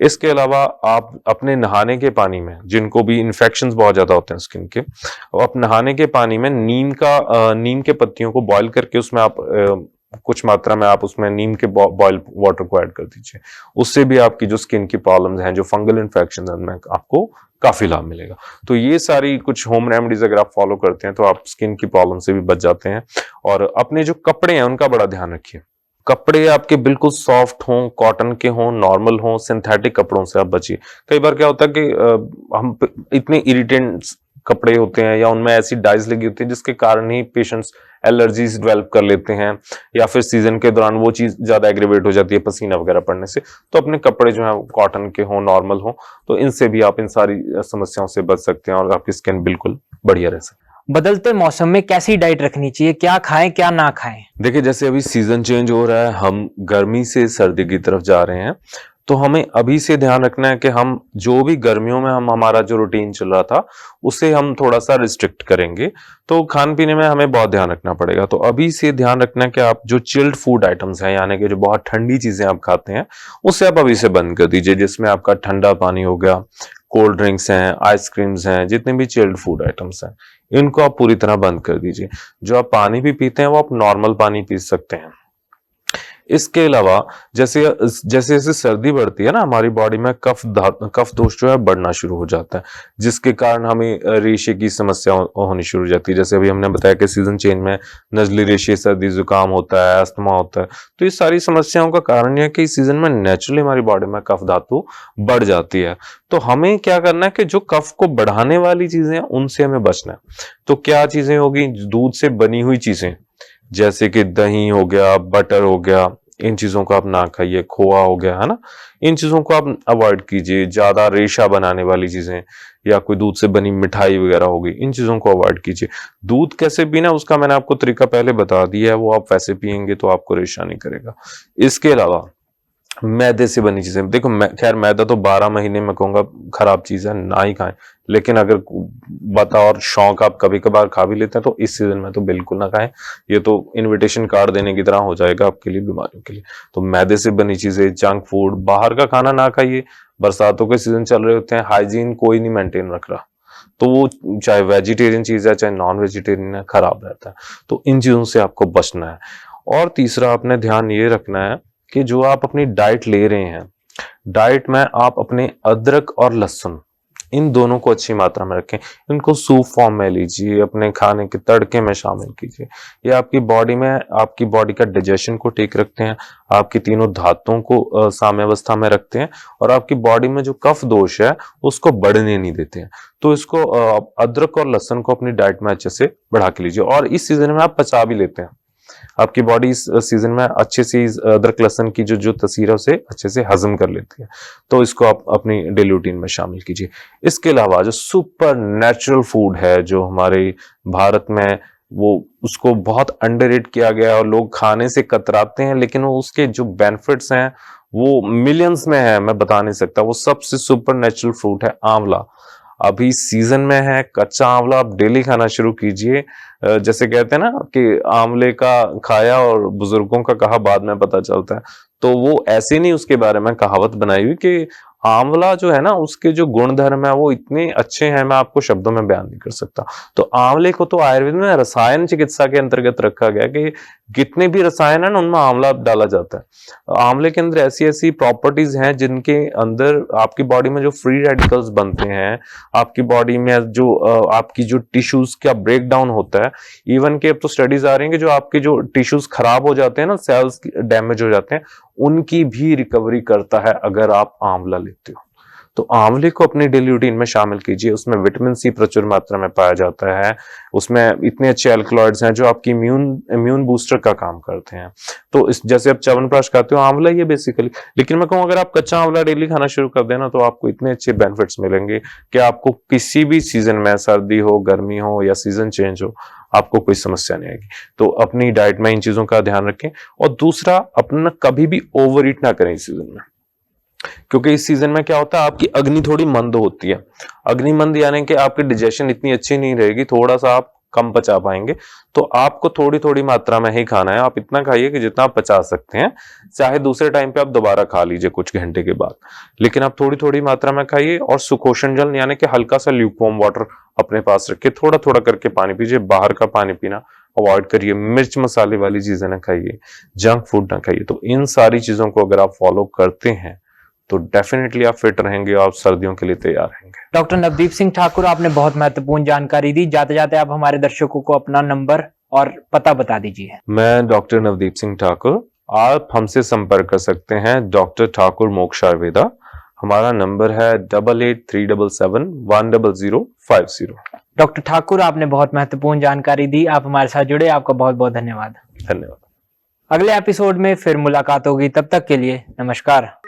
A: इसके अलावा आप अपने नहाने के पानी में, जिनको भी इन्फेक्शंस बहुत ज्यादा होते हैं स्किन के, आप नहाने के पानी में नीम के पत्तियों को बॉईल करके उसमें आप कुछ मात्रा में आप उसमें नीम के बॉयल वाटर को ऐड कर दीजिए। उससे भी आपकी जो स्किन की प्रॉब्लम्स हैं, जो फंगल इन्फेक्शन है, उनमें आपको काफी लाभ मिलेगा। तो ये सारी कुछ होम रेमेडीज अगर आप फॉलो करते हैं तो आप स्किन की प्रॉब्लम से भी बच जाते हैं। और अपने जो कपड़े हैं उनका बड़ा ध्यान रखिए। कपड़े आपके बिल्कुल सॉफ्ट हों, कॉटन के हों, नॉर्मल हों, सिंथेटिक कपड़ों से आप बचिए। कई बार क्या होता है कि हम इतने इरिटेंट्स कपड़े होते हैं या उनमें ऐसी डाइज लगी होती है जिसके कारण ही पेशेंट्स एलर्जीज डेवलप कर लेते हैं, या फिर सीजन के दौरान वो चीज ज्यादा एग्रीवेट हो जाती है पसीना वगैरह पड़ने से। तो अपने कपड़े जो है कॉटन के हों, नॉर्मल हों, तो इनसे भी आप इन सारी समस्याओं से बच सकते हैं और आपकी स्किन बिल्कुल बढ़िया रह सकती है।
B: बदलते मौसम में कैसी डाइट रखनी चाहिए, क्या खाएं क्या ना खाएं?
A: देखिए, जैसे अभी सीजन चेंज हो रहा है, हम गर्मी से सर्दी की तरफ जा रहे हैं, तो हमें अभी से ध्यान रखना है कि हम जो भी गर्मियों में हमारा जो रूटीन चल रहा था उसे हम थोड़ा सा रिस्ट्रिक्ट करेंगे। तो खान पीने में हमें बहुत ध्यान रखना पड़ेगा। तो अभी से ध्यान रखना है कि आप जो चिल्ड फूड आइटम्स हैं, यानी कि जो बहुत ठंडी चीजें आप खाते हैं, उसे आप अभी से बंद कर दीजिए, जिसमें आपका ठंडा पानी हो गया, कोल्ड ड्रिंक्स हैं, आइसक्रीम्स हैं, जितने भी चिल्ड फूड आइटम्स हैं, इनको आप पूरी तरह बंद कर दीजिए। जो आप पानी भी पीते हैं वो आप नॉर्मल पानी पी सकते हैं। इसके अलावा जैसे जैसे सर्दी बढ़ती है ना, हमारी बॉडी में कफ दोष जो है बढ़ना शुरू हो जाता है, जिसके कारण हमें रेशे की समस्या होनी शुरू हो जाती है। जैसे अभी हमने बताया कि सीजन चेंज में नजली रेशे, सर्दी जुकाम होता है, अस्थमा होता है। तो ये सारी समस्याओं का कारण यह है कि इस सीजन में नेचुरली हमारी बॉडी में कफ धातु बढ़ जाती है। तो हमें क्या करना है कि जो कफ को बढ़ाने वाली चीजें हैं उनसे हमें बचना है। तो क्या चीजें होगी? दूध से बनी हुई चीजें, जैसे कि दही हो गया, बटर हो गया, इन चीजों को आप ना खाइए। खोआ हो गया है ना, इन चीजों को आप अवॉइड कीजिए। ज्यादा रेशा बनाने वाली चीजें या कोई दूध से बनी मिठाई वगैरह हो गई, इन चीजों को अवॉइड कीजिए। दूध कैसे पीना उसका मैंने आपको तरीका पहले बता दिया है, वो आप वैसे पियेंगे तो आपको रेशा नहीं करेगा। इसके अलावा मैदे से बनी चीजें, देखो खैर मैदा तो 12 महीने में कहूंगा खराब चीज है, ना ही खाएं। लेकिन अगर बता और शौक आप कभी कभार खा भी लेते हैं तो इस सीजन में तो बिल्कुल ना खाएं। ये तो इनविटेशन कार्ड देने की तरह हो जाएगा आपके लिए, बीमारियों के लिए। तो मैदे से बनी चीजें, जंक फूड, बाहर का खाना ना खाइए। बरसातों के सीजन चल रहे होते हैं, हाइजीन कोई नहीं मेंटेन रख रहा, तो वो चाहे वेजिटेरियन चीज है चाहे नॉन वेजिटेरियन है, खराब रहता है। तो इन चीजों से आपको बचना है। और तीसरा आपने ध्यान ये रखना है कि जो आप अपनी डाइट ले रहे हैं, डाइट में आप अपने अदरक और लहसुन इन दोनों को अच्छी मात्रा में रखें। इनको सूप फॉर्म में लीजिए, अपने खाने के तड़के में शामिल कीजिए। ये आपकी बॉडी में, आपकी बॉडी का डाइजेशन को ठीक रखते हैं, आपकी तीनों धातुओं को साम्यावस्था में रखते हैं और आपकी बॉडी में जो कफ दोष है उसको बढ़ने नहीं देते हैं। तो इसको अदरक और लहसुन को अपनी डाइट में अच्छे से बढ़ा के लीजिए। और इस सीजन में आप पचा भी लेते हैं, आपकी बॉडी इस सीजन में अच्छे से अदरक लहसुन की जो तासीर है उसे अच्छे से हजम कर लेती है। तो इसको आप अपनी डेली रूटीन में शामिल कीजिए। इसके अलावा जो सुपर नेचुरल फूड है जो हमारे भारत में, वो उसको बहुत अंडररेट किया गया है और लोग खाने से कतराते हैं, लेकिन वो उसके जो बेनिफिट्स हैं वो मिलियंस में है, मैं बता नहीं सकता। वो सबसे सुपर नेचुरल फ्रूट है आंवला। अभी सीजन में है, कच्चा आंवला आप डेली खाना शुरू कीजिए। जैसे कहते हैं ना कि आंवले का खाया और बुजुर्गों का कहा बाद में पता चलता है, तो वो ऐसे नहीं उसके बारे में कहावत बनाई हुई कि आंवला जो है ना उसके जो गुण धर्म है वो इतने अच्छे हैं, मैं आपको शब्दों में बयान नहीं कर सकता। तो आंवले को तो आयुर्वेद में रसायन चिकित्सा के अंतर्गत रखा गया कि जितने भी रसायन है ना उनमें आंवला डाला जाता है। आंवले के अंदर ऐसी ऐसी प्रॉपर्टीज हैं जिनके अंदर आपकी बॉडी में जो फ्री रेडिकल्स बनते हैं, आपकी बॉडी में जो आपकी जो टिश्यूज का ब्रेक डाउन होता है, इवन के अब तो स्टडीज आ रही हैं कि जो आपके जो टिश्यूज खराब हो जाते हैं ना, सेल्स डैमेज हो जाते हैं, उनकी भी रिकवरी करता है अगर आप आंवला लेते हो। तो आंवले को अपनी डेली रूटीन में शामिल कीजिए। उसमें विटामिन सी प्रचुर मात्रा में पाया जाता है, उसमें इतने अच्छे एल्कलॉइड्स हैं जो आपकी इम्यून बूस्टर का काम करते हैं। तो इस जैसे आप च्यवनप्राश खाते हो, आंवला ये बेसिकली। लेकिन मैं कहूँ अगर आप कच्चा आंवला डेली खाना शुरू कर देना तो आपको इतने अच्छे बेनिफिट्स मिलेंगे कि आपको किसी भी सीजन में, सर्दी हो, गर्मी हो या सीजन चेंज हो, आपको कोई समस्या नहीं आएगी। तो अपनी डाइट में इन चीजों का ध्यान रखें। और दूसरा, अपना कभी भी ओवर ईट ना करें इस सीजन में, क्योंकि इस सीजन में क्या होता है आपकी अग्नि थोड़ी मंद होती है। अग्नि मंद यानी कि आपकी डाइजेशन इतनी अच्छी नहीं रहेगी, थोड़ा सा आप कम पचा पाएंगे। तो आपको थोड़ी थोड़ी मात्रा में ही खाना है। आप इतना खाइए कि जितना आप पचा सकते हैं, चाहे दूसरे टाइम पे आप दोबारा खा लीजिए कुछ घंटे के बाद, लेकिन आप थोड़ी थोड़ी मात्रा में खाइए। और सुकोषण जल यानी कि हल्का सा ल्यूकवार्म वाटर अपने पास रखिए, थोड़ा थोड़ा करके पानी पीजिए। बाहर का पानी पीना अवॉइड करिए, मिर्च मसाले वाली चीजें ना खाइए, जंक फूड ना खाइए। तो इन सारी चीजों को अगर आप फॉलो करते हैं तो डेफिनेटली आप फिट रहेंगे और सर्दियों के लिए तैयार रहेंगे।
B: डॉक्टर नवदीप सिंह ठाकुर, आपने बहुत महत्वपूर्ण जानकारी दी। जाते जाते आप हमारे दर्शकों को अपना नंबर और पता बता दीजिए।
A: मैं डॉक्टर नवदीप सिंह ठाकुर, आप हमसे संपर्क कर सकते हैं डॉक्टर ठाकुर मोक्ष आयुर्वेदा। हमारा नंबर है 8837710050।
B: डॉक्टर ठाकुर, आपने बहुत महत्वपूर्ण जानकारी दी। आप हमारे साथ जुड़े, आपका बहुत बहुत धन्यवाद।
A: धन्यवाद।
B: अगले एपिसोड में फिर मुलाकात होगी, तब तक के लिए नमस्कार।